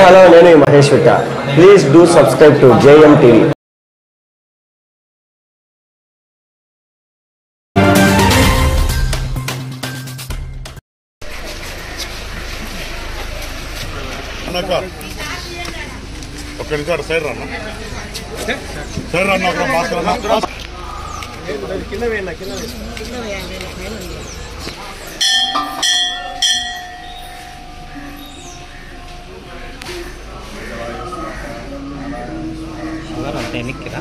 hello, nenu Mahesh Vitta. Please do subscribe to JM TV. Side run ఒక master కింద వేయండి కింద నిక్కిరా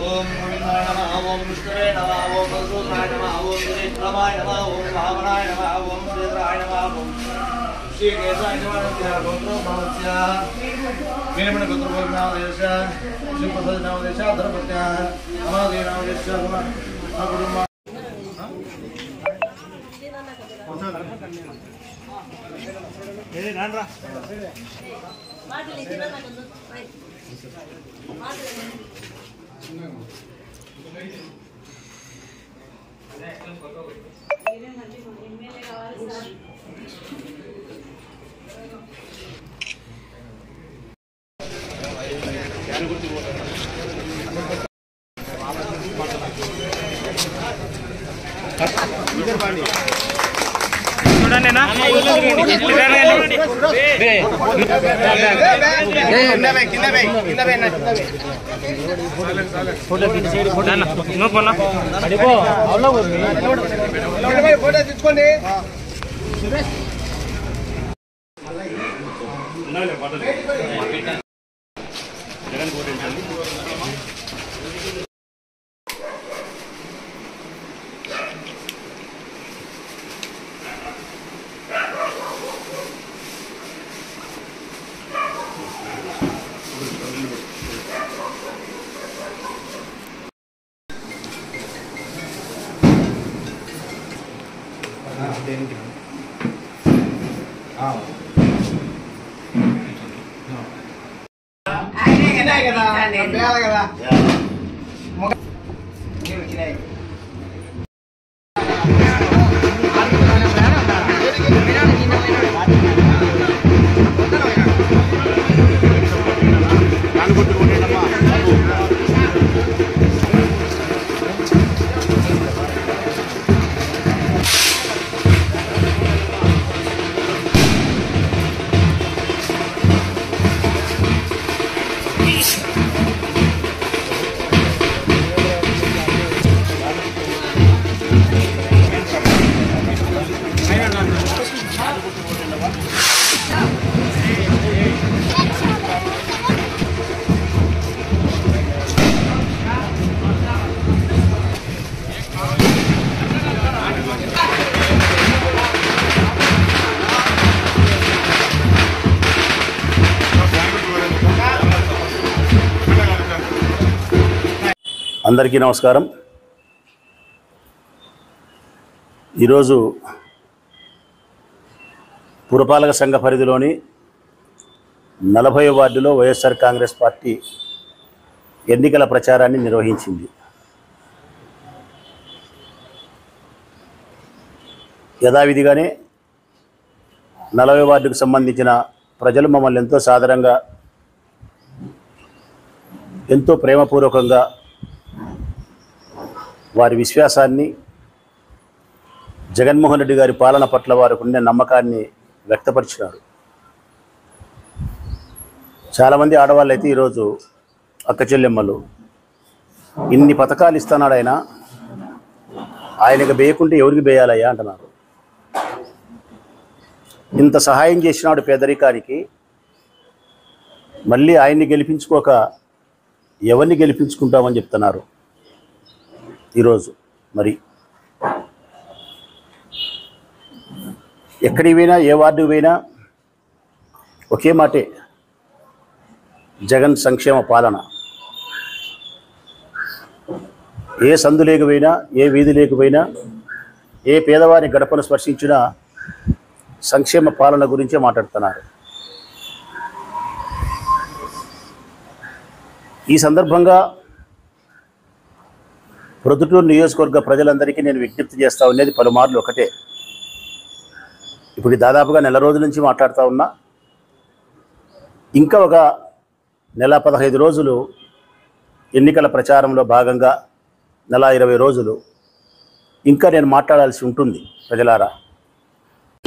ఓం గోవిందాయ నమః ఓం విష్ణువే నమః ఓం వసుదేవాయ నమః ఓం శ్రీరామాయ నమః ఓం రావణాయ నమః ఓం శ్రీధరాయ నమః ఓం శ్రీకేశాయ నమః గోత్రో భవత్య వీరమణ గోత్రో భవనాదేశ శ్రీపద నామదేశ ధర్మత్య అమాదే నామదేశ ఆ కుటుంబ ఏ నాన్రా తీసుకోండి అందరికీ నమస్కారం. ఈరోజు పురపాలక సంఘ పరిధిలోని 40వ వార్డులో వైఎస్ఆర్ కాంగ్రెస్ పార్టీ ఎన్నికల ప్రచారాన్ని నిర్వహించింది. యథావిధిగానే 40వ వార్డుకు సంబంధించిన ప్రజలు మమ్మల్ని ఎంతో సాదరంగా, ఎంతో ప్రేమపూర్వకంగా వారి విశ్వాసాన్ని, జగన్మోహన్ రెడ్డి గారి పాలన పట్ల వారికి ఉండే నమ్మకాన్ని వ్యక్తపరిచినారు. చాలామంది ఆడవాళ్ళు అయితే ఈరోజు అక్క చెల్లెమ్మలు, ఇన్ని పథకాలు ఇస్తున్నాడు ఆయనకు వేయకుంటే ఎవరికి వేయాలయ్యా అంటున్నారు. ఇంత సహాయం చేసినాడు పేదరికానికి, మళ్ళీ ఆయన్ని గెలిపించుకోక ఎవరిని గెలిపించుకుంటామని చెప్తున్నారు. ఈరోజు మరి ఎక్కడికి పోయినా, ఏ వార్డుకు పోయినా ఒకే మాటే, జగన్ సంక్షేమ పాలన. ఏ సందు లేకపోయినా, ఏ వీధి లేకపోయినా, ఏ పేదవారి గడపను స్పర్శించినా సంక్షేమ పాలన గురించే మాట్లాడుతున్నారు. ఈ సందర్భంగా ప్రొద్దుటూరు నియోజకవర్గ ప్రజలందరికీ నేను విజ్ఞప్తి చేస్తా ఉండేది పలుమార్లు ఒకటే. ఇప్పుడు దాదాపుగా నెల రోజుల నుంచి మాట్లాడుతూ ఉన్నా. ఇంకా ఒక నెల 15 రోజులు ఎన్నికల ప్రచారంలో భాగంగా, నెల 20 రోజులు ఇంకా నేను మాట్లాడాల్సి ఉంటుంది. ప్రజలారా,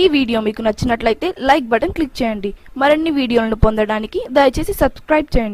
ఈ వీడియో మీకు నచ్చినట్లయితే లైక్ బటన్ క్లిక్ చేయండి. మరిన్ని వీడియోలను పొందడానికి దయచేసి సబ్స్క్రైబ్ చేయండి.